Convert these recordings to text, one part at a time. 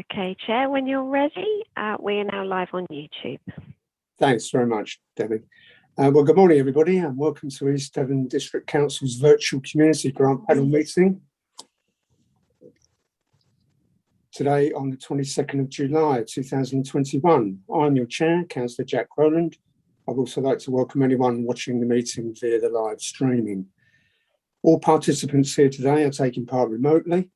Okay, Chair, when you're ready, we are now live on YouTube. Thanks very much, Debbie. Well, good morning, everybody, and welcome to East Devon District Council's virtual community grant panel meeting. Today, on the 22nd of July, 2021, I'm your chair, Councillor Jack Rowland. I'd also like to welcome anyone watching the meeting via the live streaming. All participants here today are taking part remotely,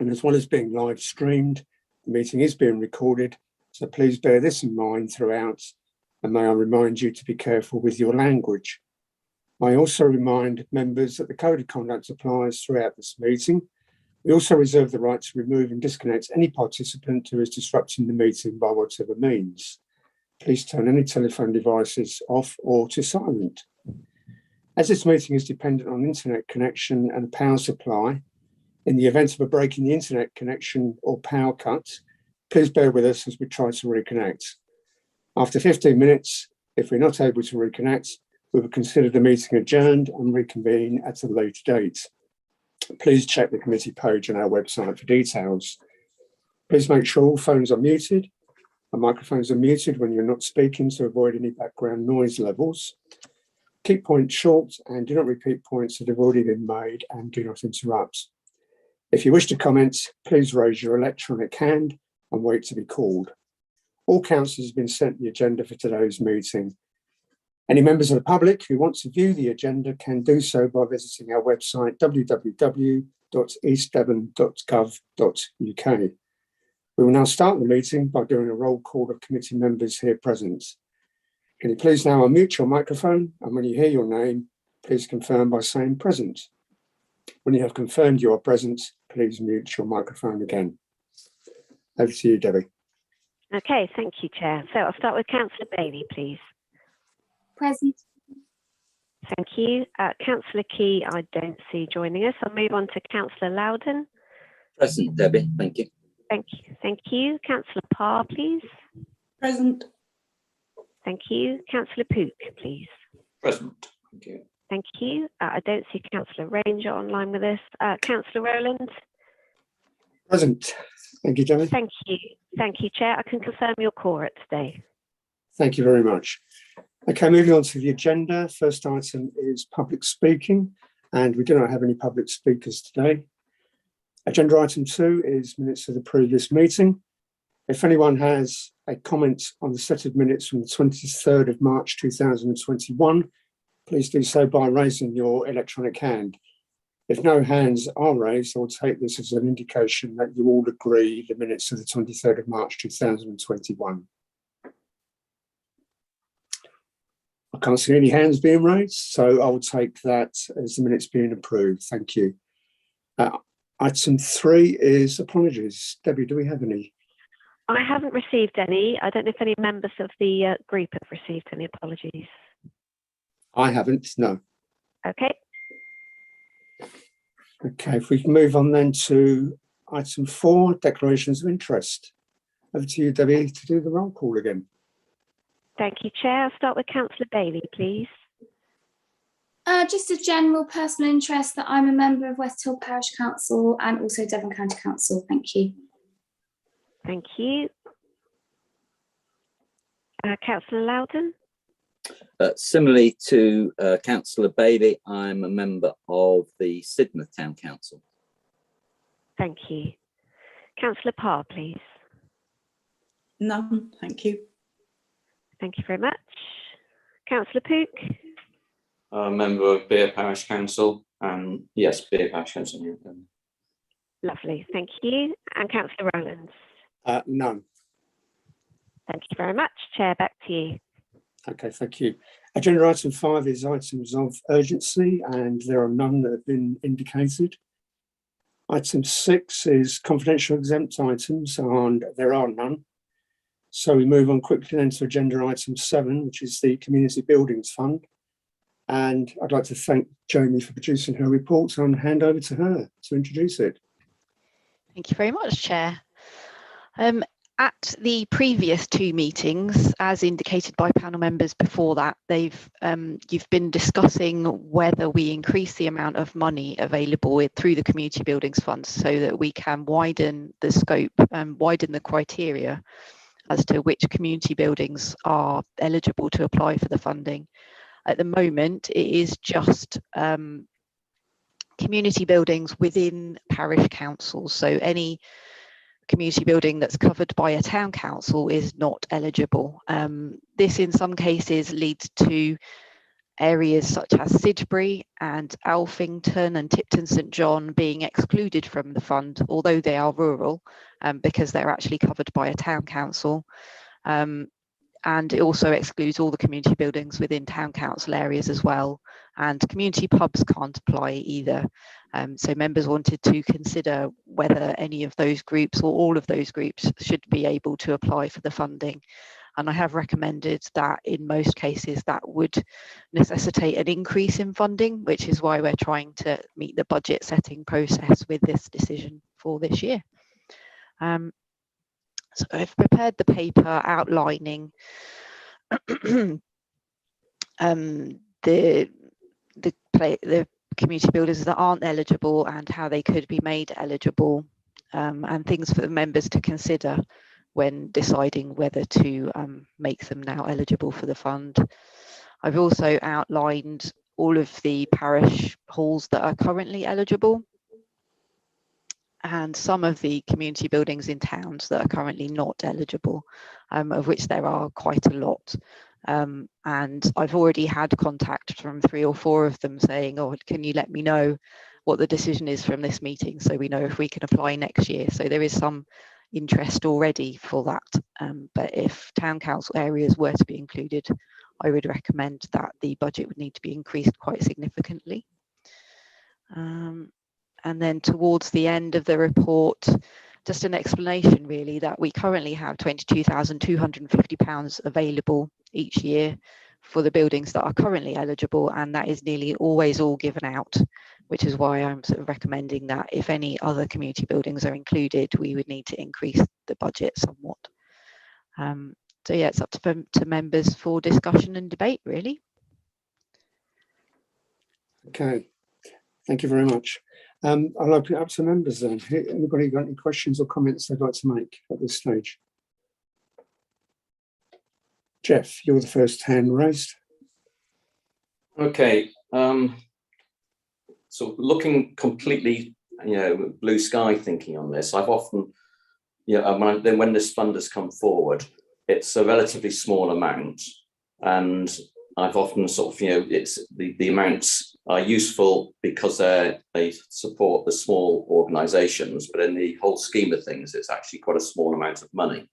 and as well as being live streamed, the meeting is being recorded, so please bear this in mind throughout, and may I remind you to be careful with your language. I also remind members that the Code of Conduct applies throughout this meeting. We also reserve the right to remove and disconnect any participant who is disrupting the meeting by whatever means. Please turn any telephone devices off or to silent. As this meeting is dependent on internet connection and power supply, in the event of a break in the internet connection or power cut, please bear with us as we try to reconnect. After 15 minutes, if we're not able to reconnect, we will consider the meeting adjourned and reconvene at a later date. Please check the committee page on our website for details. Please make sure all phones are muted and microphones are muted when you're not speaking to avoid any background noise levels. Keep points short and do not repeat points that have already been made, and do not interrupt. If you wish to comment, please raise your electronic hand and wait to be called. All councillors have been sent the agenda for today's meeting. Any members of the public who want to view the agenda can do so by visiting our website www.eastdevon.gov.uk. We will now start the meeting by doing a roll call of committee members here present. Can you please now unmute your microphone, and when you hear your name, please confirm by saying present. When you have confirmed you are present, please mute your microphone again. Over to you, Debbie. Okay, thank you, Chair. So I'll start with Councillor Bailey, please. Present. Thank you. Councillor Key, I don't see joining us. I'll move on to Councillor Loudon. Present, Debbie. Thank you. Thank you. Thank you. Councillor Parr, please. Present. Thank you. Councillor Pook, please. Present. Thank you. Thank you. I don't see Councillor Ranger online with us. Councillor Rowland. Present. Thank you, Debbie. Thank you. Thank you, Chair. I can confirm your quorum today. Thank you very much. Okay, moving on to the agenda. First item is public speaking, and we do not have any public speakers today. Agenda item 2 is minutes of the previous meeting. If anyone has a comment on the set of minutes from the 23rd of March 2021, please do so by raising your electronic hand. If no hands are raised, I'll take this as an indication that you all agree the minutes of the 23rd of March 2021. I can't see any hands being raised, so I'll take that as the minutes being approved. Thank you. Item 3 is apologies. Debbie, do we have any? I haven't received any. I don't know if any members of the group have received any apologies. I haven't, no. Okay. Okay, if we can move on then to item 4, declarations of interest. Over to you, Debbie, to do the roll call again. Thank you, Chair. I'll start with Councillor Bailey, please. Just a general personal interest that I'm a member of West Hill Parish Council and also Devon County Council. Thank you. Thank you. Councillor Loudon. Similarly to Councillor Bailey, I'm a member of the Sidmouth Town Council. Thank you. Councillor Parr, please. None, thank you. Thank you very much. Councillor Pook. A member of Beer Parish Council, and yes, Beer Parish Council. Lovely, thank you. And Councillor Rowlands. None. Thank you very much. Chair, back to you. Okay, thank you. Agenda item 5 is items of urgency, and there are none that have been indicated. Item 6 is confidential exempt items, and there are none. So we move on quickly then to agenda item 7, which is the Community Buildings Fund. And I'd like to thank Jamie for producing her report and hand over to her to introduce it. Thank you very much, Chair. At the previous two meetings, as indicated by panel members before that, you've been discussing whether we increase the amount of money available through the Community Buildings Fund so that we can widen the scope and widen the criteria as to which community buildings are eligible to apply for the funding. At the moment, it is just community buildings within parish councils. So any community building that's covered by a town council is not eligible. This in some cases leads to areas such as Sidbury and Alphington and Tipton St John being excluded from the fund, although they are rural, because they're actually covered by a town council. And it also excludes all the community buildings within town council areas as well. And community pubs can't apply either. So members wanted to consider whether any of those groups or all of those groups should be able to apply for the funding. And I have recommended that in most cases that would necessitate an increase in funding, which is why we're trying to meet the budget setting process with this decision for this year. So I've prepared the paper outlining the community buildings that aren't eligible and how they could be made eligible, and things for the members to consider when deciding whether to make them now eligible for the fund. I've also outlined all of the parish halls that are currently eligible and some of the community buildings in towns that are currently not eligible, of which there are quite a lot. And I've already had contact from 3 or 4 of them saying, oh, can you let me know what the decision is from this meeting so we know if we can apply next year. So there is some interest already for that. But if town council areas were to be included, I would recommend that the budget would need to be increased quite significantly. And then towards the end of the report, just an explanation really that we currently have £22,250 available each year for the buildings that are currently eligible, and that is nearly always all given out, which is why I'm sort of recommending that if any other community buildings are included, we would need to increase the budget somewhat. So yeah, it's up to members for discussion and debate really. Okay, thank you very much. I'll open it up to members then. Anybody got any questions or comments they'd like to make at this stage? Jeff, you're the first hand raised. Okay, so looking completely, blue sky thinking on this, I've often, when this fund has come forward, it's a relatively small amount, and I've often sort of, it's the amounts are useful because they support the small organisations, but in the whole scheme of things, it's actually quite a small amount of money.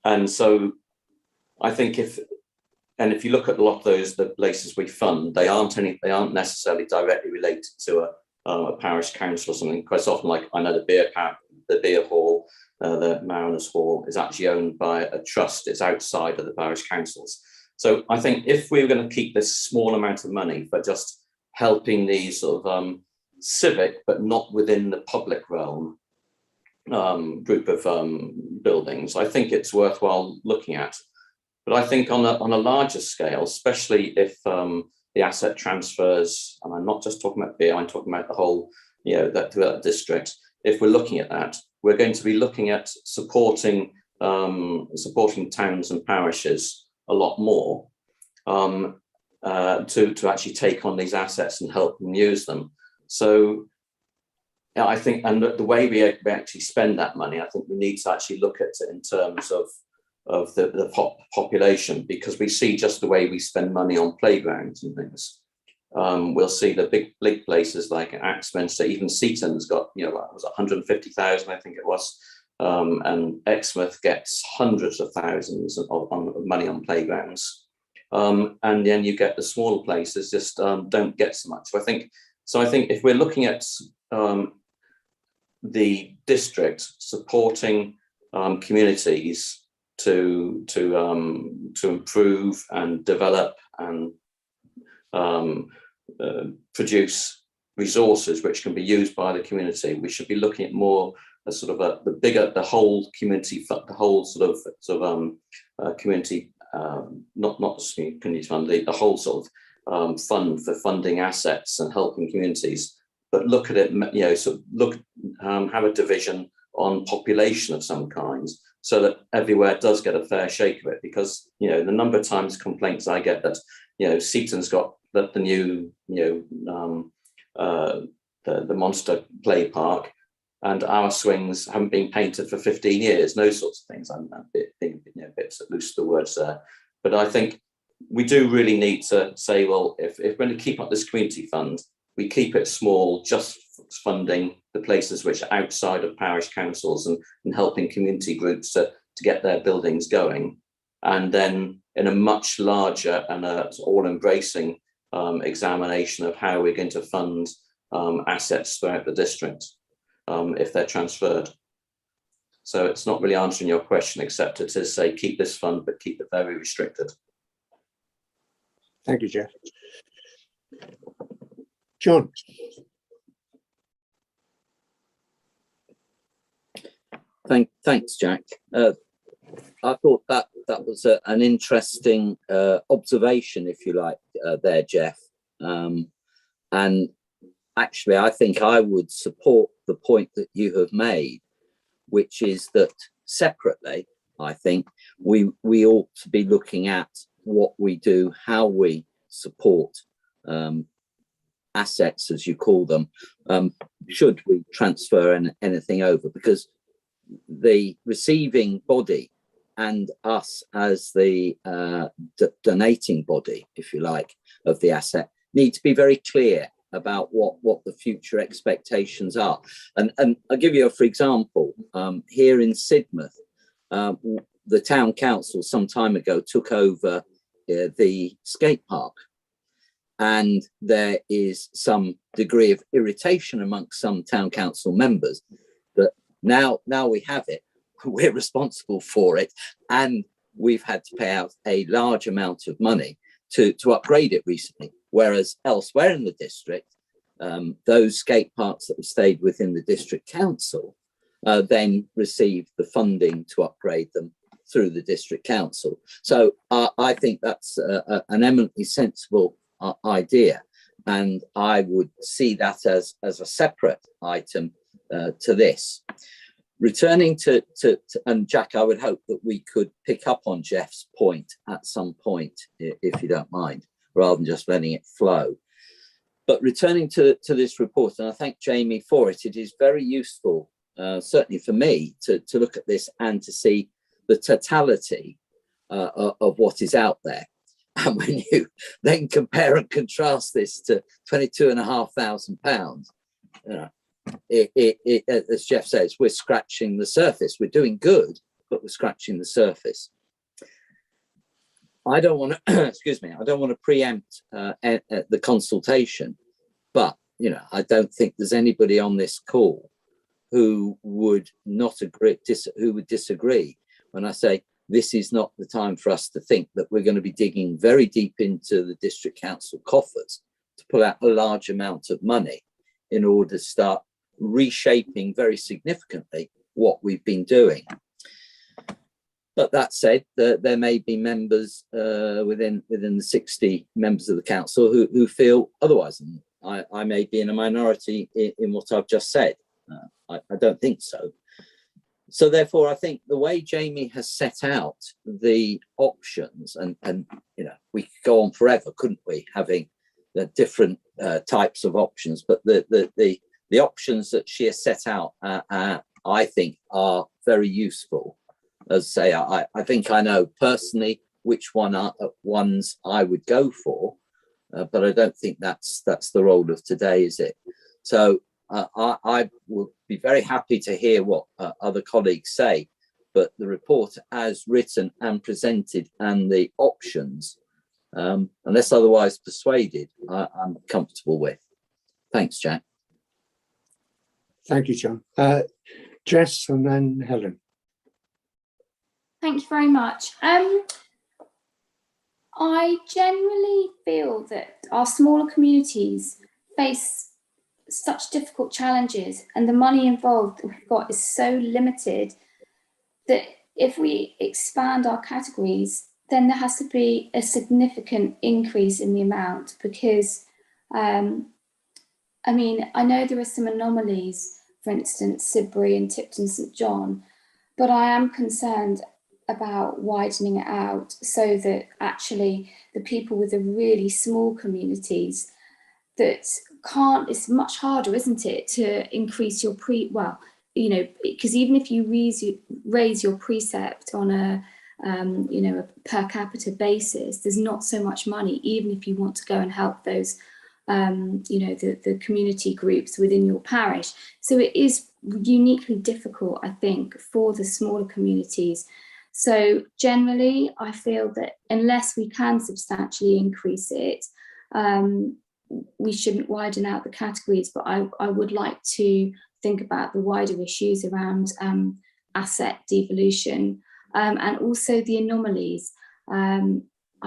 And so I think if you look at a lot of the places we fund, they aren't necessarily directly related to a parish council or something. Quite often, like I know the beer hall, the Mariners Hall is actually owned by a trust. It's outside of the parish councils. So I think if we were going to keep this small amount of money for just helping these sort of civic, but not within the public realm, group of buildings, I think it's worthwhile looking at. But I think on a larger scale, especially if the asset transfers, and I'm not just talking about beer, I'm talking about the whole, that district. If we're looking at that, we're going to be looking at supporting towns and parishes a lot more to actually take on these assets and help them use them. So I think, and the way we actually spend that money, I think we need to actually look at it in terms of the population, because we see just the way we spend money on playgrounds and things. We'll see the big places like Axminster, even Seaton's got, it was 150,000, I think it was. And Exmouth gets hundreds of thousands of money on playgrounds. And then you get the smaller places just don't get so much. So I think if we're looking at the district supporting communities to improve and develop and produce resources which can be used by the community, we should be looking at more sort of the whole community, the whole community, not the community fund, the whole sort of fund for funding assets and helping communities, but look at it, have a division on population of some kinds, so that everywhere does get a fair shake of it. Because the number of times complaints I get that Seaton's got the new the monster play park, and our swings haven't been painted for 15 years, those sorts of things. I'm a bit loose the words there, but I think we do really need to say, well, if we're going to keep up this community fund, we keep it small, just funding the places which are outside of parish councils and helping community groups to get their buildings going. And then in a much larger and all-embracing examination of how we're going to fund assets throughout the district if they're transferred. So it's not really answering your question, except it is say keep this fund, but keep it very restricted. Thank you, Jeff. John. Thanks, Jack. I thought that was an interesting observation, if you like, there, Jeff. And actually, I think I would support the point that you have made, which is that separately, I think we ought to be looking at what we do, how we support assets, as you call them, should we transfer anything over, because the receiving body and us as the donating body, if you like, of the asset need to be very clear about what the future expectations are. And I'll give you for example, here in Sidmouth, the town council some time ago took over the skate park. And there is some degree of irritation amongst some town council members that now we have it, we're responsible for it, and we've had to pay out a large amount of money to upgrade it recently. Whereas elsewhere in the district, those skate parks that have stayed within the district council then received the funding to upgrade them through the district council. So I think that's an eminently sensible idea, and I would see that as a separate item to this. Returning to and Jack, I would hope that we could pick up on Jeff's point at some point, if you don't mind, rather than just letting it flow. But returning to this report, and I thank Jamie for it, it is very useful, certainly for me, to look at this and to see the totality of what is out there. And when you then compare and contrast this to £22,500, you know, as Jeff says, we're scratching the surface. We're doing good, but we're scratching the surface. I don't want to, excuse me, I don't want to preempt the consultation, but I don't think there's anybody on this call who would not agree, who would disagree when I say this is not the time for us to think that we're going to be digging very deep into the district council coffers to pull out a large amount of money in order to start reshaping very significantly what we've been doing. But that said, there may be members within the 60 members of the council who feel otherwise. And I may be in a minority in what I've just said. I don't think so. So therefore, I think the way Jamie has set out the options, and we could go on forever, couldn't we, having the different types of options, but the options that she has set out, I think, are very useful. As I say, I think I know personally which ones I would go for, but I don't think that's the role of today, is it? So I would be very happy to hear what other colleagues say, but the report as written and presented and the options, unless otherwise persuaded, I'm comfortable with. Thanks, Jack. Thank you, John. Jess and then Helen. Thank you very much. I generally feel that our smaller communities face such difficult challenges, and the money involved that we've got is so limited that if we expand our categories, then there has to be a significant increase in the amount, because I mean, I know there are some anomalies, for instance, Sidbury and Tipton St John, but I am concerned about widening it out so that actually the people with the really small communities that can't, it's much harder, isn't it, to increase your because even if you raise your precept on a a per capita basis, there's not so much money, even if you want to go and help those the community groups within your parish. So it is uniquely difficult, I think, for the smaller communities. So generally, I feel that unless we can substantially increase it, we shouldn't widen out the categories. But I would like to think about the wider issues around asset devolution and also the anomalies. I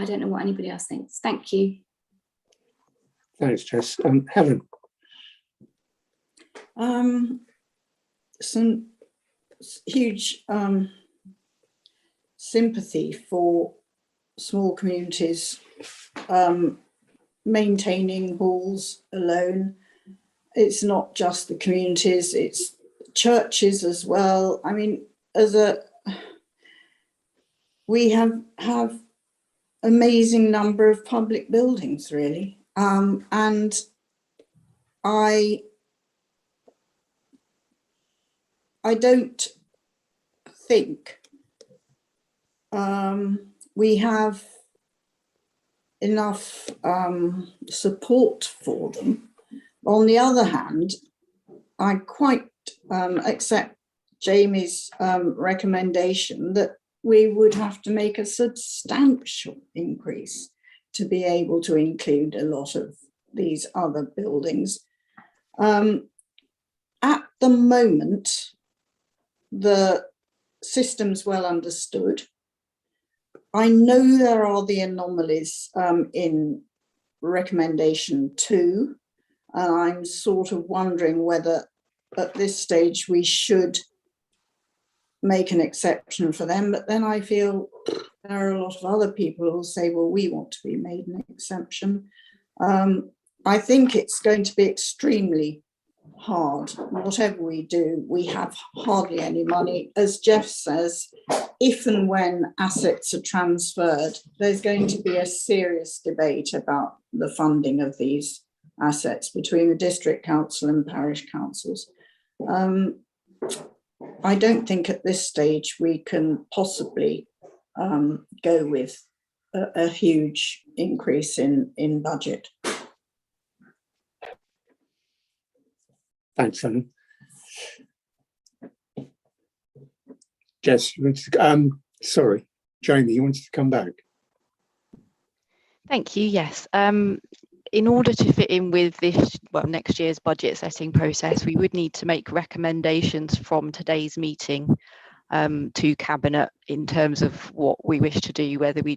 don't know what anybody else thinks. Thank you. Thanks, Jess. Helen. Some huge sympathy for small communities maintaining halls alone. It's not just the communities, it's churches as well. I mean, we have amazing number of public buildings, really. And I don't think we have enough support for them. On the other hand, I quite accept Jamie's recommendation that we would have to make a substantial increase to be able to include a lot of these other buildings. At the moment, the system's well understood. I know there are the anomalies in recommendation 2, and I'm sort of wondering whether at this stage we should make an exception for them. But then I feel there are a lot of other people who will say, well, we want to be made an exception. I think it's going to be extremely hard. Whatever we do, we have hardly any money. As Jeff says, if and when assets are transferred, there's going to be a serious debate about the funding of these assets between the district council and parish councils. I don't think at this stage we can possibly go with a huge increase in budget. Thanks, Helen. Jess, you wanted to, sorry, Jamie, you wanted to come back. Thank you. Yes. In order to fit in with this, next year's budget setting process, we would need to make recommendations from today's meeting to Cabinet in terms of what we wish to do, whether we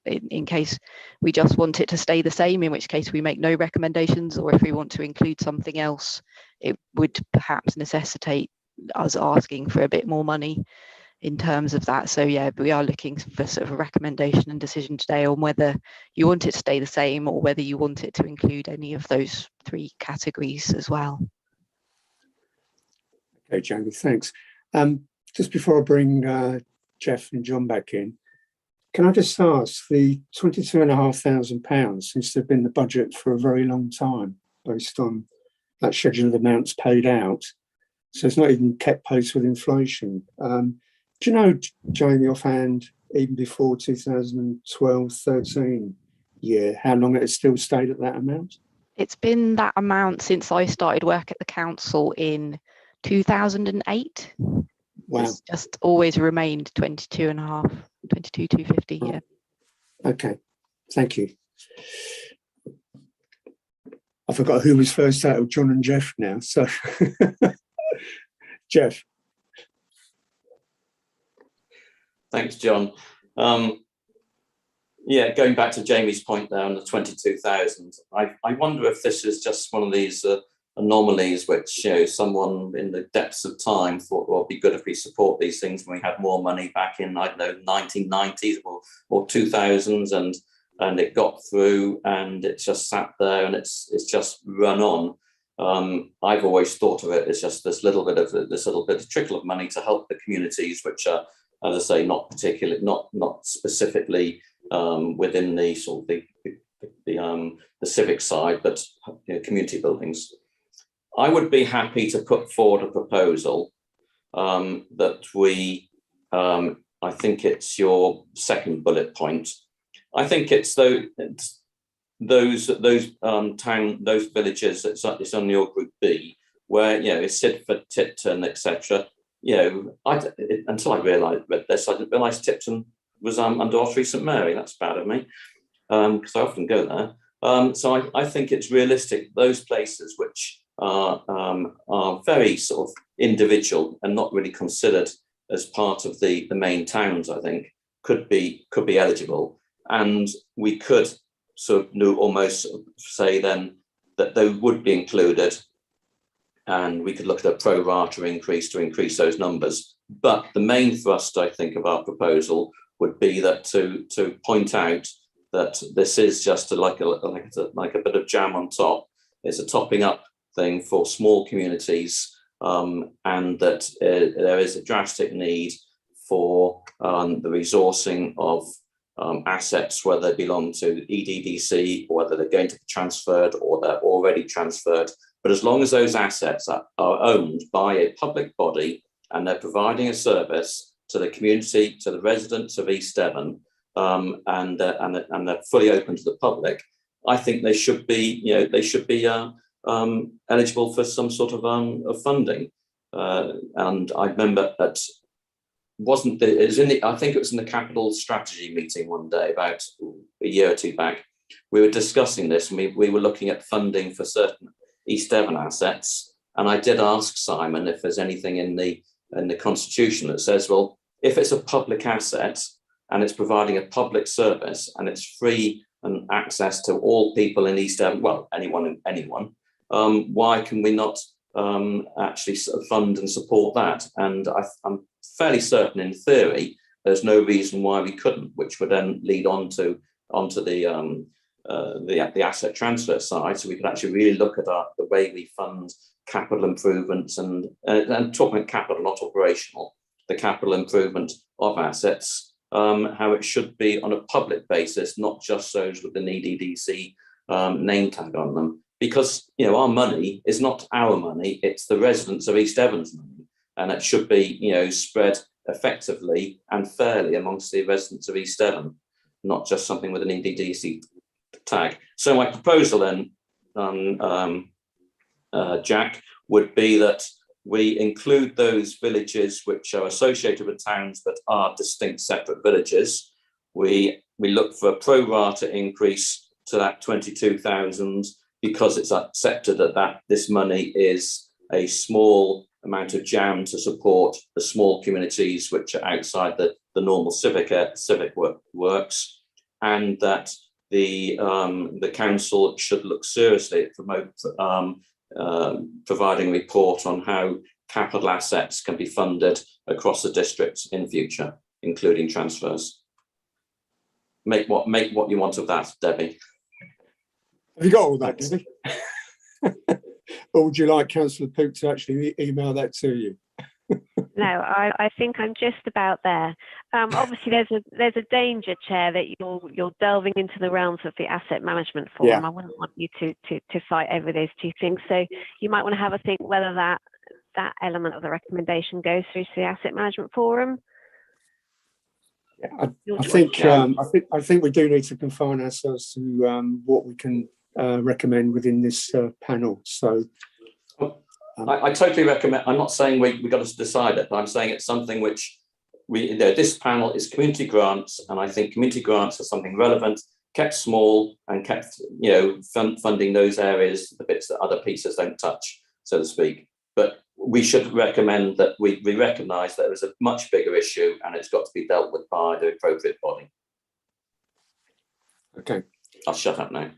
in case we just want it to stay the same, in which case we make no recommendations, or if we want to include something else, it would perhaps necessitate us asking for a bit more money in terms of that. So yeah, we are looking for sort of a recommendation and decision today on whether you want it to stay the same or whether you want it to include any of those 3 categories as well. Okay, Jamie, thanks. Just before I bring Jeff and John back in, can I just ask, the £22,500 seems to have been the budget for a very long time based on that schedule of amounts paid out. So it's not even kept pace with inflation. Do you know, Jamie, offhand, even before 2012-13 year, how long it has still stayed at that amount? It's been that amount since I started work at the council in 2008. Wow. It's just always remained 22,250, yeah. Okay, thank you. I forgot who was first out of John and Jeff now, so Jeff. Thanks, John. Yeah, going back to Jamie's point there on the 22,000, I wonder if this is just one of these anomalies which, you know, someone in the depths of time thought, well, it'd be good if we support these things when we had more money back in, I don't know, 1990s or 2000s, and it got through and it just sat there and it's just run on. I've always thought of it as just this little bit of trickle of money to help the communities, which are, as I say, not specifically within the sort of the civic side, but, you know, community buildings. I would be happy to put forward a proposal that we, I think it's your second bullet point. I think it's those villages it's on your group B, where, you know, it's Sidford, Tipton, etc. You know, until I read this, I didn't realise Tipton was under Ottery St Mary. That's bad of me, because I often go there. So I think it's realistic. Those places which are very sort of individual and not really considered as part of the main towns, I think, could be eligible, and we could sort of almost say then that they would be included, and we could look at a pro rata increase to increase those numbers. But the main thrust, I think, of our proposal would be that to point out that this is just like a bit of jam on top. It's a topping up thing for small communities, and that there is a drastic need for the resourcing of assets, whether they belong to EDDC or whether they're going to be transferred or they're already transferred. But as long as those assets are owned by a public body and they're providing a service to the community, to the residents of East Devon, and they're fully open to the public, I think they should be, eligible for some sort of funding. And I remember that I think it was in the capital strategy meeting one day about a year or two back. We were discussing this, and we were looking at funding for certain East Devon assets. And I did ask Simon if there's anything in the constitution that says, well, if it's a public asset and it's providing a public service and it's free and access to all people in East Devon, well, anyone, why can we not actually fund and support that? And I'm fairly certain, in theory, there's no reason why we couldn't, which would then lead onto the asset transfer side. So we could actually really look at the way we fund capital improvements and talking about capital, not operational, the capital improvement of assets, how it should be on a public basis, not just those with an EDDC name tag on them. Because, you know, our money is not our money, it's the residents of East Devon's money. And it should be, you know, spread effectively and fairly amongst the residents of East Devon, not just something with an EDDC tag. So my proposal then, Jack, would be that we include those villages which are associated with towns but are distinct separate villages. We look for a pro rata increase to that 22,000, because it's accepted that this money is a small amount of jam to support the small communities which are outside the normal civic works, and that the council should look seriously at providing a report on how capital assets can be funded across the district in future, including transfers. Make what you want of that, Debbie. Have you got all that, Debbie? Or would you like Councillor Pook to actually email that to you? No, I think I'm just about there. Obviously, there's a danger, Chair, that you're delving into the realms of the Asset Management Forum. Yeah. I wouldn't want you to fight over those two things. So you might want to have a think whether that element of the recommendation goes through to the Asset Management Forum. Yeah, I think we do need to confine ourselves to what we can recommend within this panel. So I totally recommend. I'm not saying we got to decide it, but I'm saying it's something which this panel is community grants, and I think community grants are something relevant, kept small, and kept funding those areas, the bits that other pieces don't touch, so to speak. But we should recommend that we recognise that there's a much bigger issue, and it's got to be dealt with by the appropriate body. Okay, I'll shut up now.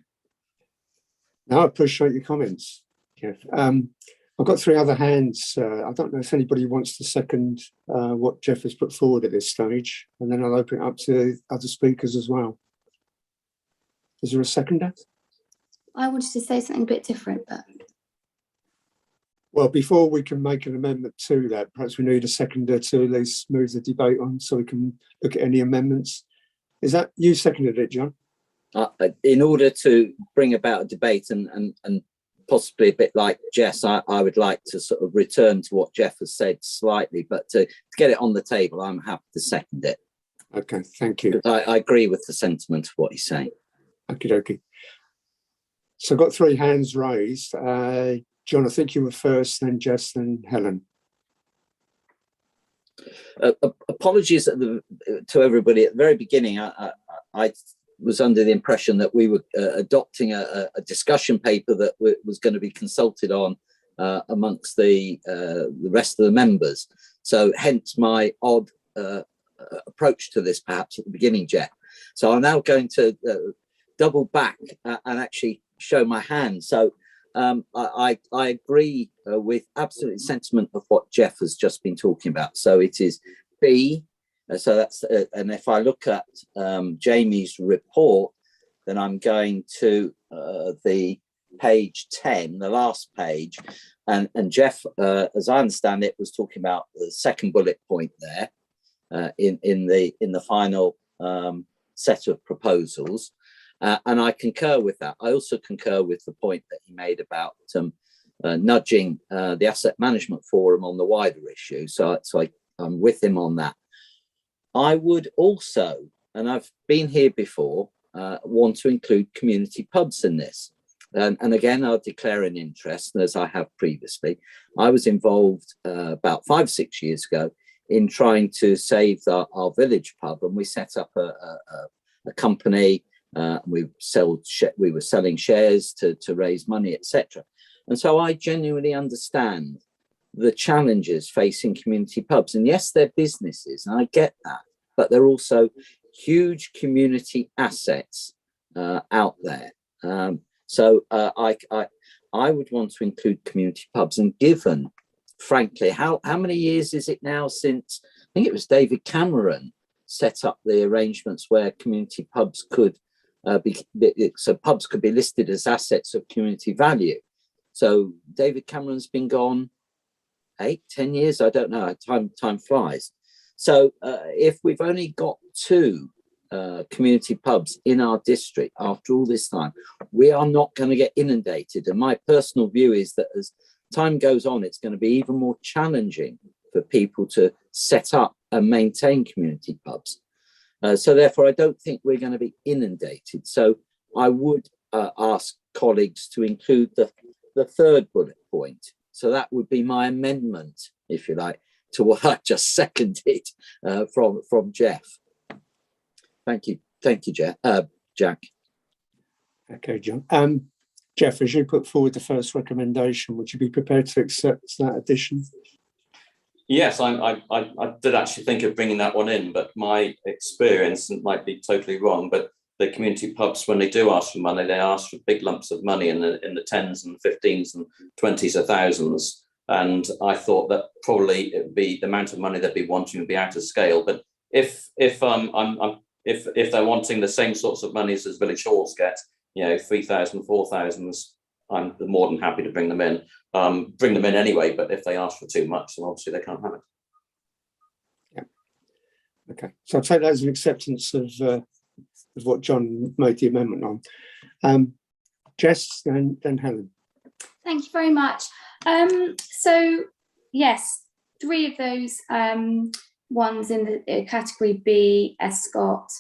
No, I appreciate your comments, Jeff. I've got three other hands. I don't know if anybody wants to second what Jeff has put forward at this stage, and then I'll open it up to other speakers as well. Is there a seconder? I wanted to say something a bit different, but... Well, before we can make an amendment to that, perhaps we need a seconder to at least move the debate on so we can look at any amendments. Is that you seconded it, John? In order to bring about a debate and possibly a bit like Jess, I would like to sort of return to what Jeff has said slightly, but to get it on the table, I'm happy to second it. Okay, thank you. I agree with the sentiment of what he's saying. Okie dokie. So I've got three hands raised. John, I think you were first, then Jess, then Helen. Apologies to everybody at the very beginning. I was under the impression that we were adopting a discussion paper that was going to be consulted on amongst the rest of the members. So hence my odd approach to this perhaps at the beginning, Jeff. So I'm now going to double back and actually show my hand. So I agree with absolute sentiment of what Jeff has just been talking about. So it is B. So that's and if I look at Jamie's report, then I'm going to the page 10, the last page, and Jeff, as I understand it, was talking about the second bullet point there in the final set of proposals. And I concur with that. I also concur with the point that he made about nudging the Asset Management Forum on the wider issue. So I'm with him on that. I would also, and I've been here before, want to include community pubs in this. And again, I'll declare an interest, as I have previously. I was involved about 5 or 6 years ago in trying to save our village pub, and we set up a company. We were selling shares to raise money, etc. And so I genuinely understand the challenges facing community pubs. And yes, they're businesses, and I get that, but they're also huge community assets out there. So I would want to include community pubs. And given, frankly, how many years is it now since, I think it was David Cameron set up the arrangements where community pubs could pubs could be listed as assets of community value. So David Cameron's been gone 8-10 years, I don't know, time flies. So if we've only got 2 community pubs in our district after all this time, we are not going to get inundated. And my personal view is that as time goes on, it's going to be even more challenging for people to set up and maintain community pubs. So therefore, I don't think we're going to be inundated. So I would ask colleagues to include the third bullet point. So that would be my amendment, if you like, to what I just seconded from Jeff. Thank you, Jack. Okay, John. Jeff, as you put forward the first recommendation, would you be prepared to accept that addition? Yes, I did actually think of bringing that one in, but my experience, and might be totally wrong, but the community pubs, when they do ask for money, they ask for big lumps of money in the 10s and 15s and 20s of thousands. And I thought that probably it would be the amount of money they'd be wanting would be out of scale. But if they're wanting the same sorts of monies as village halls get, 3,000, 4,000s, I'm more than happy to bring them in. Bring them in anyway, but if they ask for too much, then obviously they can't have it. Yeah. Okay. So I'll take that as an acceptance of what John made the amendment on. Jess, then Helen. Thank you very much. So yes, 3 of those ones in the category B, Escott,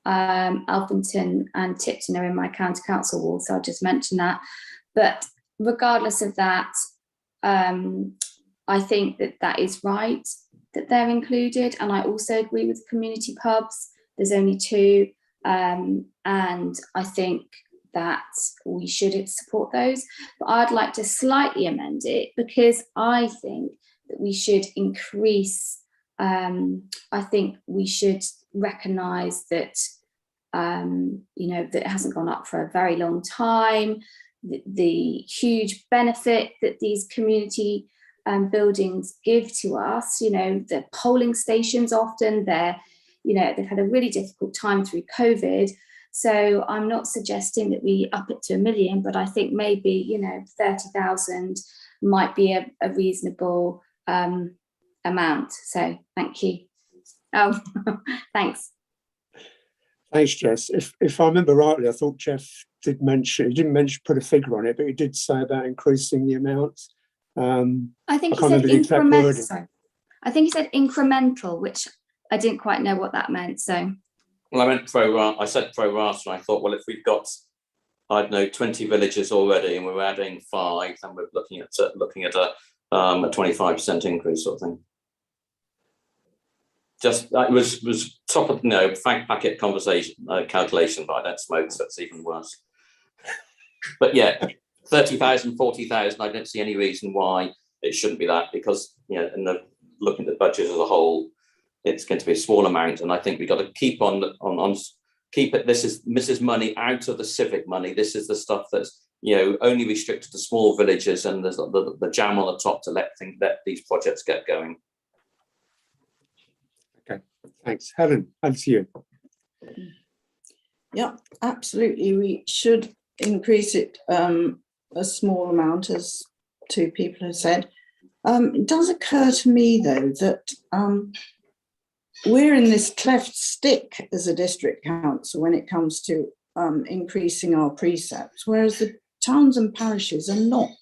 Alphington and Tipton are in my county council ward, so I'll just mention that. But regardless of that, I think that is right that they're included, and I also agree with community pubs. There's only 2, and I think that we should support those. But I'd like to slightly amend it, because I think that we should increase. I think we should recognise that that it hasn't gone up for a very long time, the huge benefit that these community buildings give to us. You know, the polling stations often, they've had a really difficult time through COVID. So I'm not suggesting that we up it to 1 million, but I think maybe, 30,000 might be a reasonable amount. So thank you. Oh, thanks. Thanks, Jess. If I remember rightly, I thought Jeff did mention, he didn't put a figure on it, but he did say about increasing the amount. I think I he can't said remember the exact wording. incremental. I think he said incremental, which I didn't quite know what that meant. So, well, I meant pro rata. I said pro rata, and I thought, well, if we've got, I don't know, 20 villages already, and we're adding 5, then we're looking at a 25% increase, sort of thing. Just it was top of fag packet conversation calculation, but I don't smoke, so it's even worse. But yeah, 30,000, 40,000. I don't see any reason why it shouldn't be that, because in the looking at the budget as a whole, it's going to be a small amount, and I think we've got to keep on keep it. This is money out of the civic money. This is the stuff that's only restricted to small villages, and there's the jam on the top to let these projects get going. Okay, thanks. Helen, over to you. Yeah, absolutely. We should increase it a small amount, as 2 people have said. It does occur to me, though, that we're in this cleft stick as a district council when it comes to increasing our precepts, whereas the towns and parishes are not.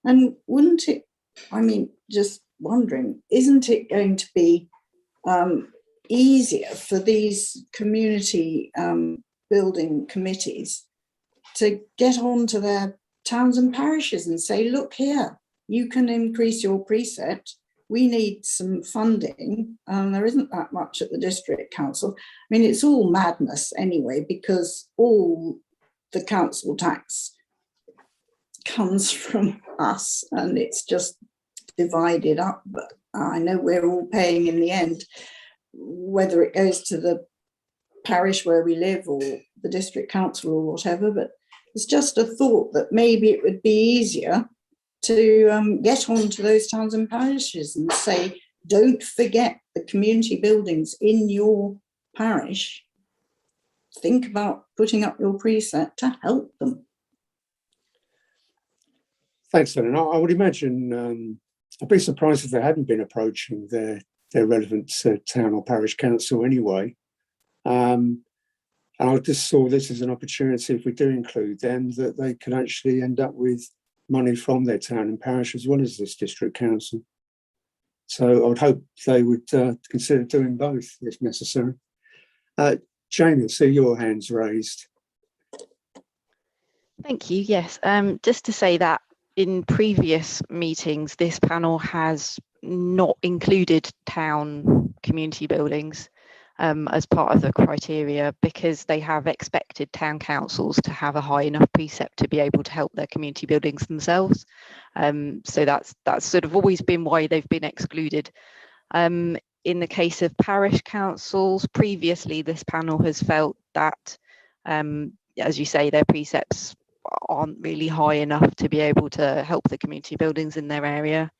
And wouldn't it, just wondering, isn't it going to be easier for these community building committees to get on to their towns and parishes and say, look here, you can increase your precept. We need some funding. There isn't that much at the district council. It's all madness anyway, because all the council tax comes from us and it's just divided up. But I know we're all paying in the end, whether it goes to the parish where we live or the district council or whatever. But it's just a thought that maybe it would be easier to get on to those towns and parishes and say, don't forget the community buildings in your parish. Think about putting up your precept to help them. Thanks, Helen. I would imagine, I'd be surprised if they hadn't been approaching their relevant town or parish council anyway. And I just saw this as an opportunity, if we do include them, that they could actually end up with money from their town and parish as well as this district council. So I would hope they would consider doing both if necessary. Jamie, I see your hand's raised. Thank you. Yes, just to say that in previous meetings, this panel has not included town community buildings as part of the criteria, because they have expected town councils to have a high enough precept to be able to help their community buildings themselves. So that's sort of always been why they've been excluded. In the case of parish councils, previously this panel has felt that, as you say, their precepts aren't really high enough to be able to help the community buildings in their area.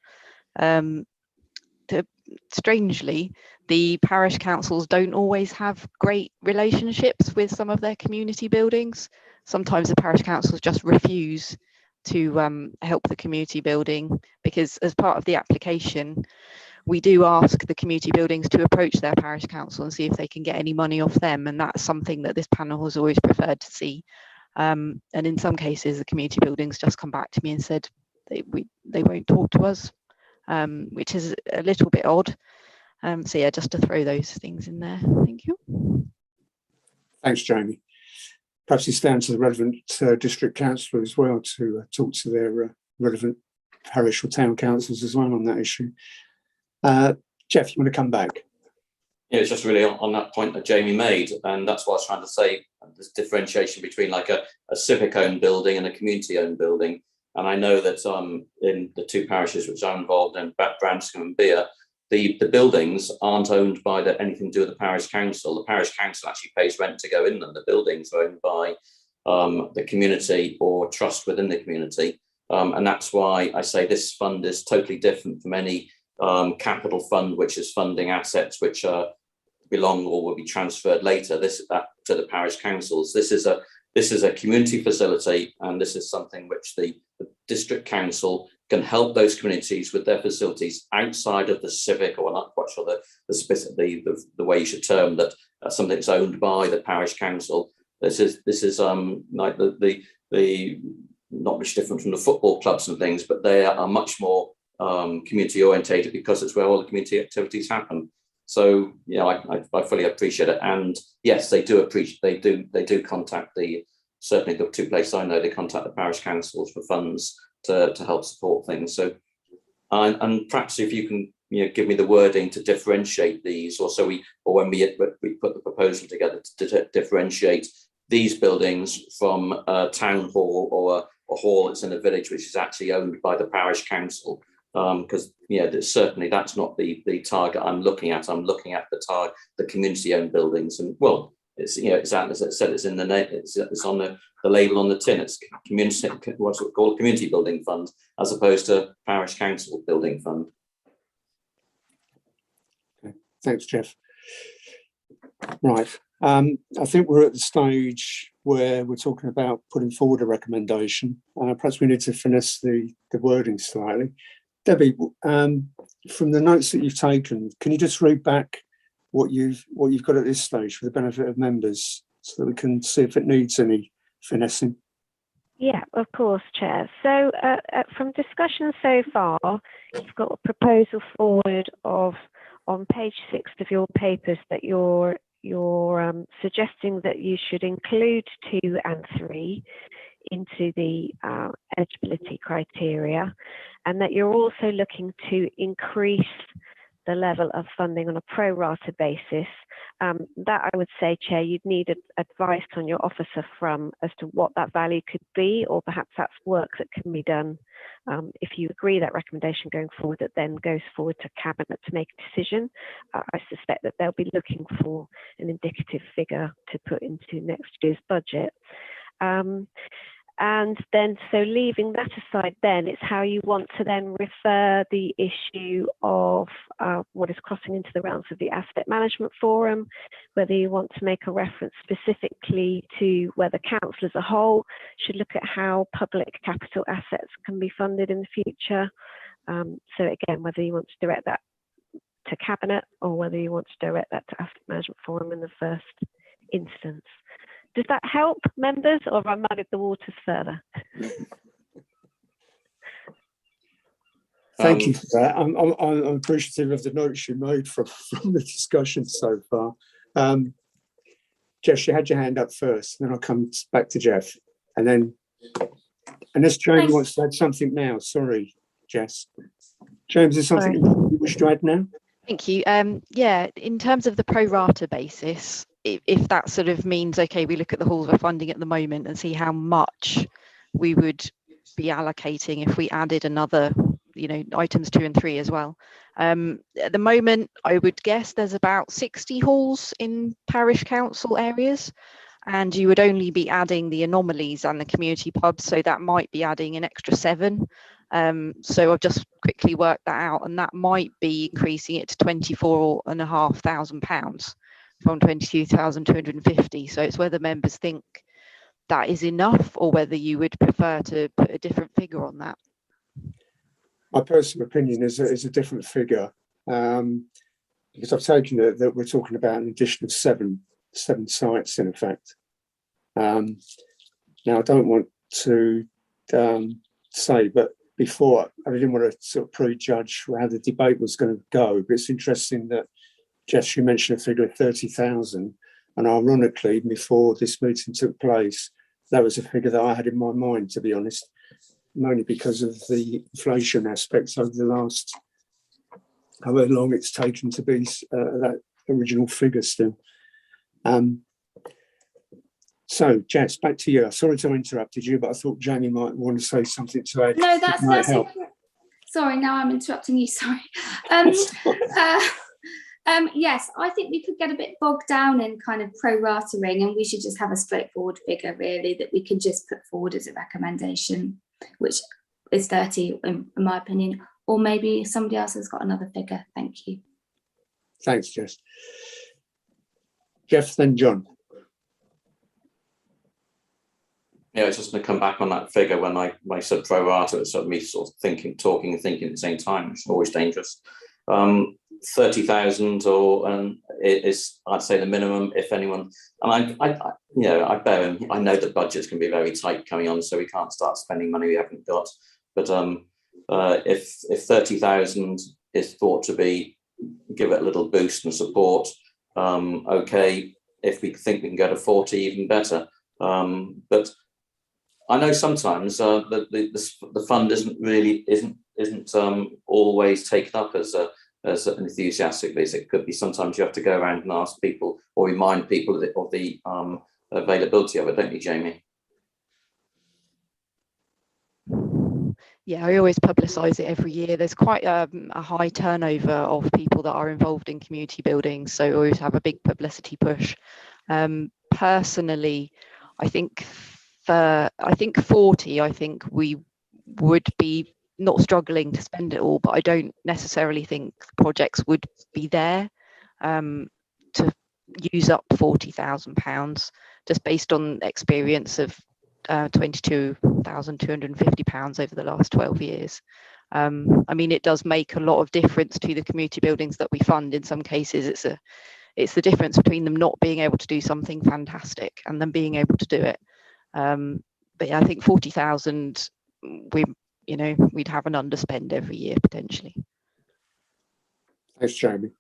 Strangely, the parish councils don't always have great relationships with some of their community buildings. Sometimes the parish councils just refuse to help the community building, because as part of the application, we do ask the community buildings to approach their parish council and see if they can get any money off them. And that's something that this panel has always preferred to see. And in some cases, the community buildings just come back to me and said they won't talk to us, which is a little bit odd. So yeah, just to throw those things in there. Thank you. Thanks, Jamie. Perhaps it's down to the relevant district council as well to talk to their relevant parish or town councils as well on that issue. Jeff, you want to come back? Yeah, it's just really on that point that Jamie made, and that's what I was trying to say, this differentiation between like a civic-owned building and a community-owned building. And I know that in the 2 parishes which I'm involved in, Branscombe and Beer, the buildings aren't owned by anything to do with the parish council. The parish council actually pays rent to go in them. The buildings are owned by the community or trust within the community. And that's why I say this fund is totally different from any capital fund, which is funding assets which belong or will be transferred later to the parish councils. This is a community facility, and this is something which the district council can help those communities with their facilities outside of the civic, or not quite sure the way you should term that, something that's owned by the parish council. This is like the not much different from the football clubs and things, but they are much more community orientated because it's where all the community activities happen. So I fully appreciate it, and yes, they do contact certainly the two places I know, they contact the parish councils for funds to help support things. So and perhaps if you can give me the wording to differentiate these, or when we put the proposal together to differentiate these buildings from a town hall or a hall that's in a village which is actually owned by the parish council, because certainly that's not the target I'm looking at. I'm looking at the community-owned buildings, and well, it's exactly as it said. It's in the name. It's on the label on the tin. It's community, what's it called, community building fund, as opposed to parish council building fund. Okay. Thanks, Jeff. Right. I think we're at the stage where we're talking about putting forward a recommendation. Perhaps we need to finesse the wording slightly. Debbie, from the notes that you've taken, can you just read back what you've got at this stage for the benefit of members, so that we can see if it needs any finessing? Yeah, of course, Chair. So from discussion so far, you've got a proposal forward on page 6 of your papers that you're suggesting that you should include 2 and 3 into the eligibility criteria, and that you're also looking to increase the level of funding on a pro rata basis. That I would say, Chair, you'd need advice on your officer as to what that value could be, or perhaps that's work that can be done if you agree that recommendation going forward, that then goes forward to Cabinet to make a decision. I suspect that they'll be looking for an indicative figure to put into next year's budget. And then, so leaving that aside, then it's how you want to then refer the issue of what is crossing into the realms of the Asset Management Forum, whether you want to make a reference specifically to whether council as a whole should look at how public capital assets can be funded in the future. So again, whether you want to direct that to Cabinet or whether you want to direct that to Asset Management Forum in the first instance. Does that help, members, or have I muddied the waters further? Thank you for that. I'm appreciative of the notes you made from the discussion so far. Jess, you had your hand up first, and then I'll come back to Jeff. And then, unless James wants to add something now. Sorry, Jess. James, is something you wish to add now? Thank you. Yeah, in terms of the pro rata basis, if that sort of means, okay, we look at the halls we're funding at the moment and see how much we would be allocating if we added another, items 2 and 3 as well. At the moment, I would guess there's about 60 halls in parish council areas, and you would only be adding the anomalies and the community pubs, so that might be adding an extra 7. So I've just quickly worked that out, and that might be increasing it to £24,500 from 22,250. So it's whether members think that is enough or whether you would prefer to put a different figure on that. My personal opinion is a different figure, because I've taken it that we're talking about an addition of seven sites in effect. Now, I don't want to say, but before, I didn't want to sort of prejudge how the debate was going to go, but it's interesting that Jess, you mentioned a figure of 30,000, and ironically, before this meeting took place, that was a figure that I had in my mind, to be honest, mainly because of the inflation aspects over the last, however long it's taken to be that original figure still. So, Jess, back to you. Sorry to have interrupted you, but I thought Jamie might want to say something to add. No, that's help. sorry, now I'm interrupting you, sorry. Yes, I think we could get a bit bogged down in kind of pro-ratering, and we should just have a straightforward figure, really, that we can just put forward as a recommendation, which is 30, in my opinion, or maybe somebody else has got another figure. Thank you. Thanks, Jess. Jeff, then John. Yeah, it's just going to come back on that figure when I said pro rata, it's sort of me sort of talking and thinking at the same time, which is always dangerous. 30,000 is, I'd say, the minimum, if anyone. And I know the budgets can be very tight coming on, so we can't start spending money we haven't got. But if 30,000 is thought to be, give it a little boost and support, okay. If we think we can go to 40, even better. But I know sometimes the fund isn't always taken up as enthusiastically as it could be. Sometimes you have to go around and ask people or remind people of the availability of it, don't you, Jamie? Yeah, I always publicise it every year. There's quite a high turnover of people that are involved in community building, so we always have a big publicity push. Personally, I think 40. I think we would be not struggling to spend it all, but I don't necessarily think projects would be there to use up £40,000, just based on experience of £22,250 over the last 12 years. I mean, it does make a lot of difference to the community buildings that we fund. In some cases, it's the difference between them not being able to do something fantastic and them being able to do it. But yeah, I think 40,000, we'd have an underspend every year potentially. Thanks, Jamie.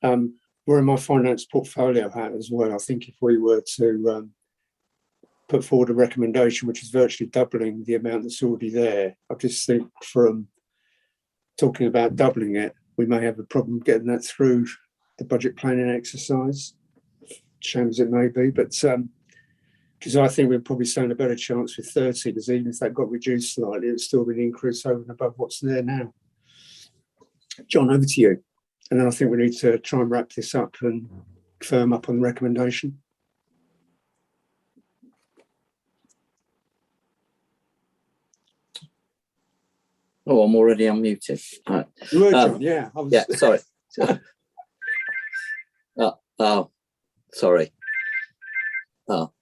We're in my finance portfolio hat as well. I think if we were to put forward a recommendation which is virtually doubling the amount that's already there, I just think from talking about doubling it, we may have a problem getting that through the budget planning exercise, shame as it may be, but because I think we'd probably stand a better chance with 30, because even if that got reduced slightly, it's still been increased over and above what's there now. John, over to you. And then I think we need to try and wrap this up and firm up on the recommendation. Oh, I'm already unmuted. Right. You were, John, yeah. Yeah, sorry. Sorry. Oh.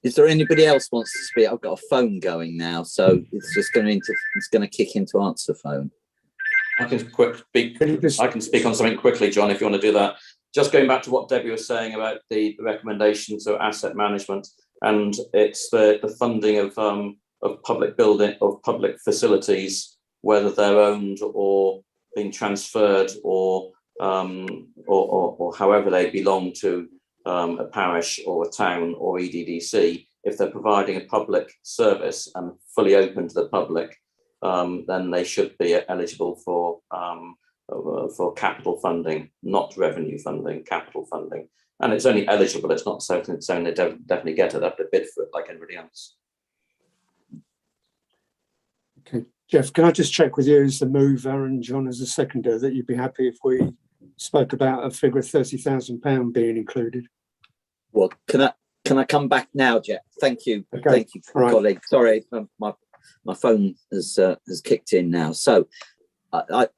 Is there anybody else wants to speak? I've got a phone going now, so it's just going to kick into answer phone. I can speak on something quickly, John, if you want to do that. Just going back to what Debbie was saying about the recommendation to asset management, and it's the funding of public building, of public facilities, whether they're owned or being transferred or however they belong to a parish or a town or EDDC. If they're providing a public service and fully open to the public, then they should be eligible for capital funding, not revenue funding, capital funding. And it's only eligible, it's not certain it's only definitely get it, they have to bid for it like everybody else. Okay, Jeff, can I just check with you as the mover and John as the seconder that you'd be happy if we spoke about a figure of £30,000 being included? Well, can I come back now, Jeff? Thank you. Okay. Thank you, Right. colleague. Sorry, my phone has kicked in now. So I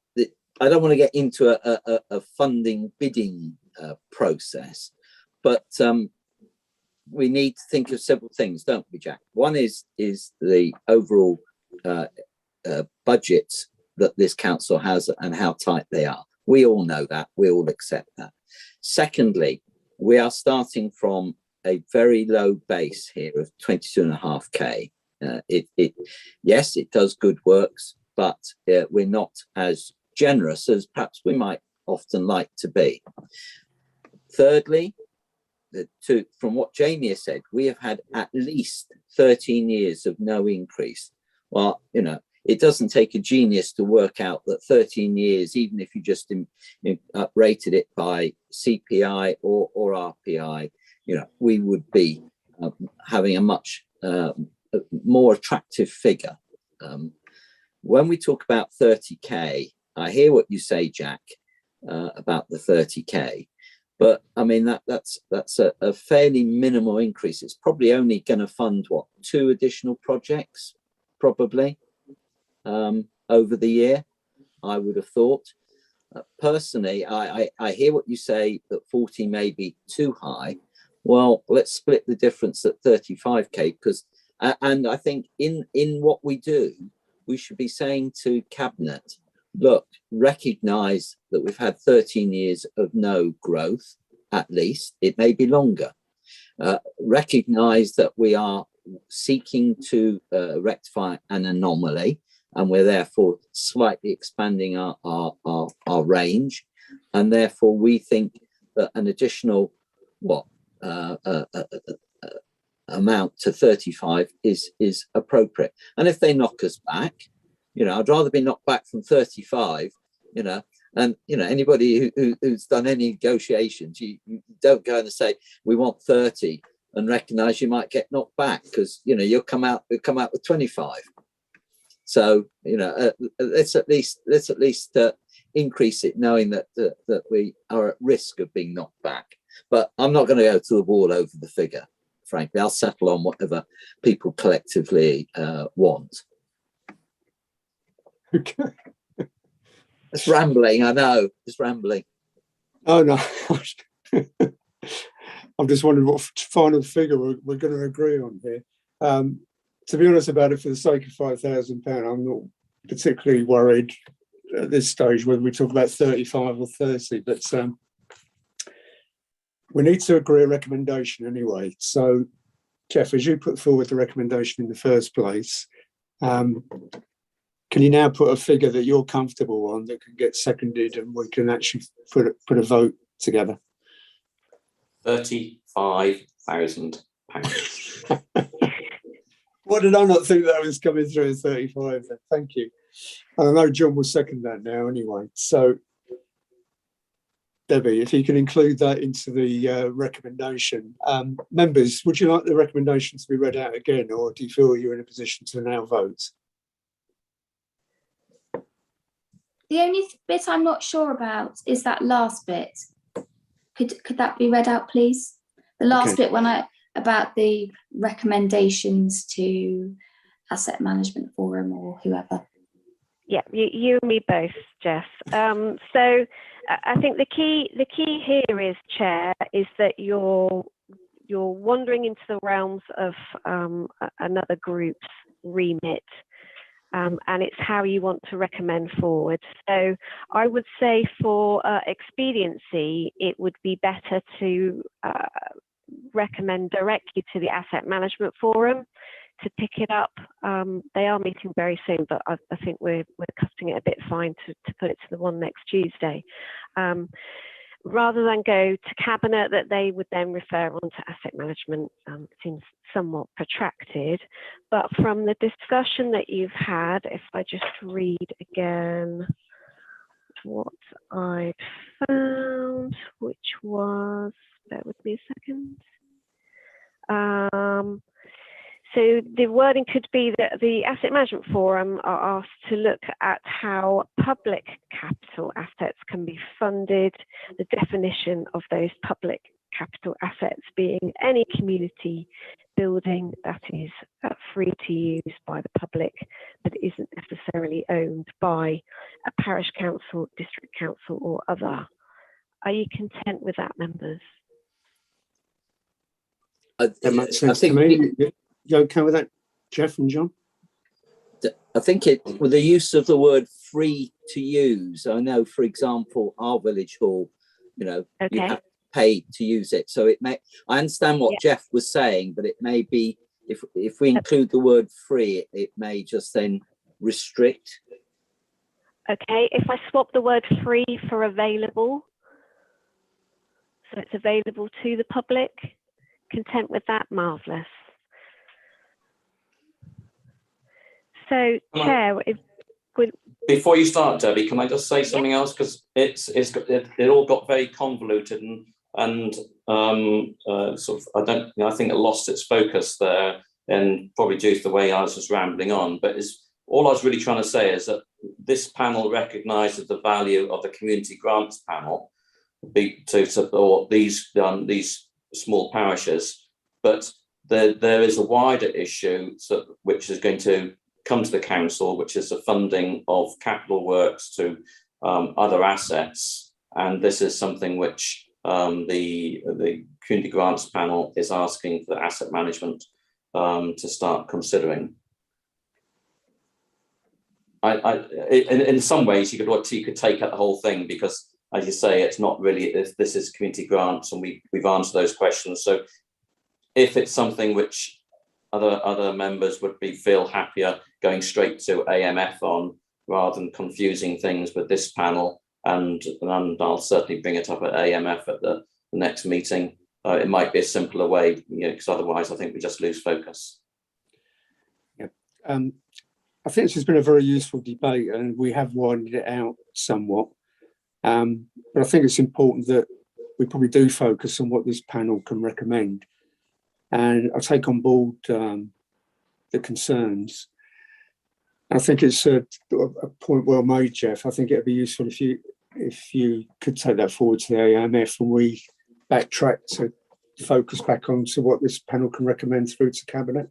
don't want to get into a funding bidding process, but we need to think of several things, don't we, Jack? One is the overall budgets that this council has and how tight they are. We all know that. We all accept that. Secondly, we are starting from a very low base here of 22.5k. Yes, it does good works, but we're not as generous as perhaps we might often like to be. Thirdly, from what Jamie has said, we have had at least 13 years of no increase. Well, it doesn't take a genius to work out that 13 years, even if you just rated it by CPI or RPI, we would be having a much more attractive figure. When we talk about 30k, I hear what you say, Jack, about the 30k. But I mean, that's a fairly minimal increase. It's probably only going to fund what, 2 additional projects, probably, over the year, I would have thought. Personally, I hear what you say, that 40 may be too high. Well, let's split the difference at 35k, because, and I think in what we do, we should be saying to Cabinet, look, recognise that we've had 13 years of no growth, at least. It may be longer. Recognise that we are seeking to rectify an anomaly, and we're therefore slightly expanding our range. And therefore, we think that an additional, amount to 35 is appropriate. And if they knock us back, I'd rather be knocked back from 35, and anybody who's done any negotiations, you don't go and say we want 30 and recognize you might get knocked back, because you'll come out with 25. So let's at least increase it, knowing that we are at risk of being knocked back. But I'm not going to go to the wall over the figure, frankly. I'll settle on whatever people collectively want. Okay. It's rambling, I know. It's rambling. Oh no. I'm just wondering what final figure we're going to agree on here. To be honest about it, for the sake of £5,000, I'm not particularly worried at this stage whether we talk about 35 or 30, but we need to agree a recommendation anyway. So, Jeff, as you put forward the recommendation in the first place, can you now put a figure that you're comfortable on that can get seconded and we can actually put a vote together? £35,000. Why did I not think that was coming through at 35 then? Thank you. And I know John will second that now anyway. So, Debbie, if you can include that into the recommendation. Members, would you like the recommendation to be read out again, or do you feel you're in a position to now vote? The only bit I'm not sure about is that last bit. Could that be read out, please? The last bit about the recommendations to Asset Management Forum or whoever. Yeah, you and me both, Jess. So I think the key here is, Chair, is that you're wandering into the realms of another group's remit. And it's how you want to recommend forward. So I would say for expediency, it would be better to recommend directly to the Asset Management Forum to pick it up. They are meeting very soon, but I think we're cutting it a bit fine to put it to the one next Tuesday. Rather than go to Cabinet, that they would then refer on to Asset Management, seems somewhat protracted. But from the discussion that you've had, if I just read again what I found, which was, bear with me a second. So the wording could be that the Asset Management Forum are asked to look at how public capital assets can be funded, the definition of those public capital assets being any community building that is free to use by the public, but isn't necessarily owned by a parish council, district council or other. Are you content with that, members? That makes sense to me. You okay with that, Jeff and John? I think with the use of the word free to use, I know, for example, our village hall, you have to pay to use it. So it may, I understand what Jeff was saying, but it may be, if we include the word free, it may just then restrict. Okay, if I swap the word free for available, so it's available to the public, content with that? Marvellous. So, Chair, before you start, Debbie, can I just say something else? Because it all got very convoluted and sort of, I think it lost its focus there, and probably due to the way I was just rambling on. But all I was really trying to say is that this panel recognises the value of the community grants panel to support these small parishes, but there is a wider issue which is going to come to the council, which is the funding of capital works to other assets, and this is something which the community grants panel is asking for the asset management to start considering. In some ways, you could take out the whole thing, because, as you say, it's not really, this is community grants, and we've answered those questions. So if it's something which other members would feel happier going straight to AMF on, rather than confusing things with this panel, and I'll certainly bring it up at AMF at the next meeting. It might be a simpler way, because otherwise I think we just lose focus. Yeah. I think this has been a very useful debate, and we have widened it out somewhat. But I think it's important that we probably do focus on what this panel can recommend. And I take on board the concerns. I think it's a point well made, Jeff. I think it'd be useful if you could take that forward to the AMF, and we backtrack to focus back on to what this panel can recommend through to Cabinet,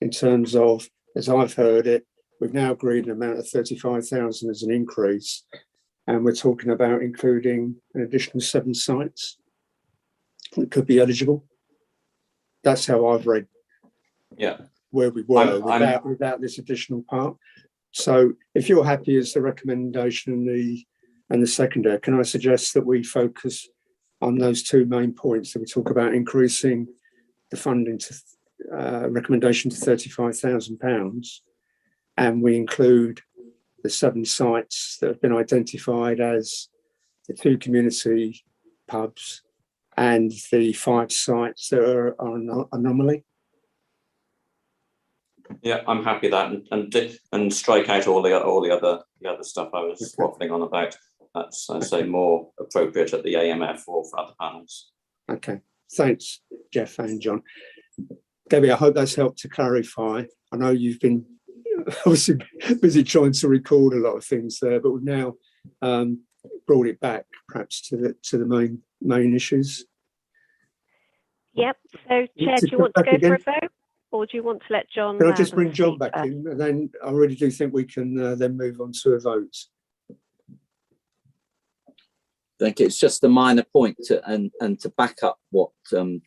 in terms of, as I've heard it, we've now agreed an amount of 35,000 as an increase, and we're talking about including an additional 7 sites that could be eligible. That's how I've read where we were without this additional part. So if you're happy as the recommendation and the seconder, can I suggest that we focus on those 2 main points, that we talk about increasing the funding to recommendation to £35,000, and we include the 7 sites that have been identified as the 2 community pubs and the 5 sites that are an anomaly? Yeah, I'm happy with that, and strike out all the other stuff I was waffling on about. That's, I say, more appropriate at the AMF or for other panels. Okay, thanks, Jeff and John. Debbie, I hope that's helped to clarify. I know you've been obviously busy trying to record a lot of things there, but we've now brought it back perhaps to the main issues. Yep. So, Chair, do you want to go for a vote, or do you want to let John? Can I just bring John back in, and then I really do think we can then move on to a vote. I think it's just a minor point and to back up what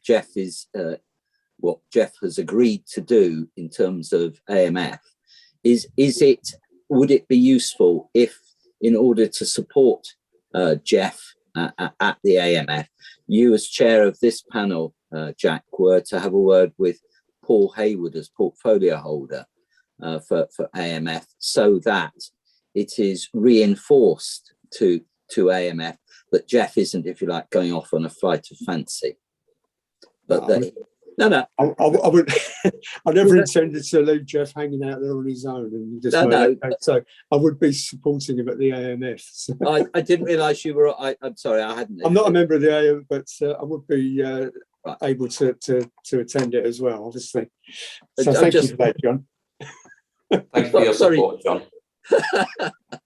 Jeff has agreed to do in terms of AMF. Would it be useful if, in order to support Jeff at the AMF, you as chair of this panel, Jack, were to have a word with Paul Hayward as portfolio holder for AMF, so that it is reinforced to AMF that Jeff isn't, if you like, going off on a flight of fancy. But no, I would. I never intended to leave Jeff hanging out there on his own, and just so I would be supporting him at the AMF. So. I didn't realise you were. I'm sorry, I hadn't. I'm not a member of the AMF, but I would be able to attend it as well, obviously. So thank you for that, John. Thanks for your support, John.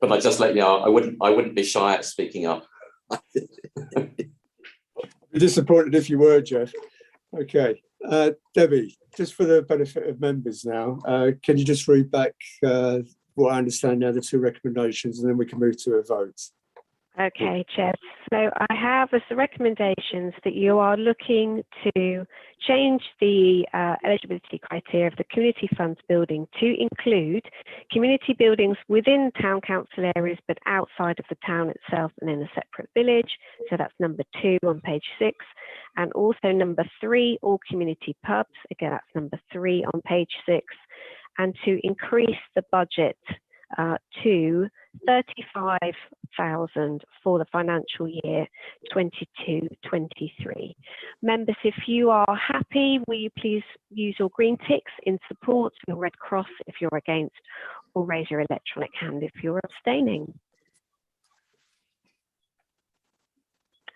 But I just let you know, I wouldn't be shy at speaking up. I'd be disappointed if you were, Jeff. Okay, Debbie, just for the benefit of members now, can you just read back what I understand now, the 2 recommendations, and then we can move to a vote. Okay, Chair. So I have as the recommendations that you are looking to change the eligibility criteria of the community funds building to include community buildings within town council areas but outside of the town itself and in a separate village. So that's number 2 on page 6. And also number 3, all community pubs. Again, that's number 3 on page 6. And to increase the budget to 35,000 for the financial year 22-23. Members, if you are happy, will you please use your green ticks in support, your red cross if you're against, or raise your electronic hand if you're abstaining.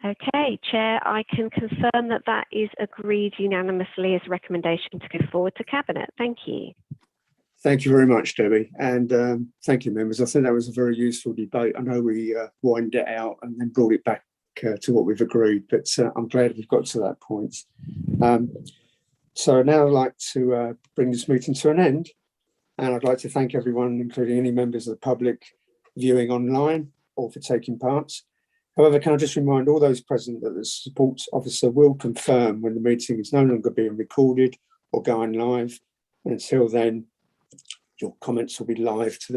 Okay, Chair, I can confirm that that is agreed unanimously as a recommendation to go forward to Cabinet. Thank you. Thank you very much, Debbie. And thank you, members. I think that was a very useful debate. I know we widened it out and then brought it back to what we've agreed, but I'm glad we've got to that point. So now I'd like to bring this meeting to an end. And I'd like to thank everyone, including any members of the public viewing online or for taking part. However, can I just remind all those present that the support officer will confirm when the meeting is no longer being recorded or going live. And until then, your comments will be live to the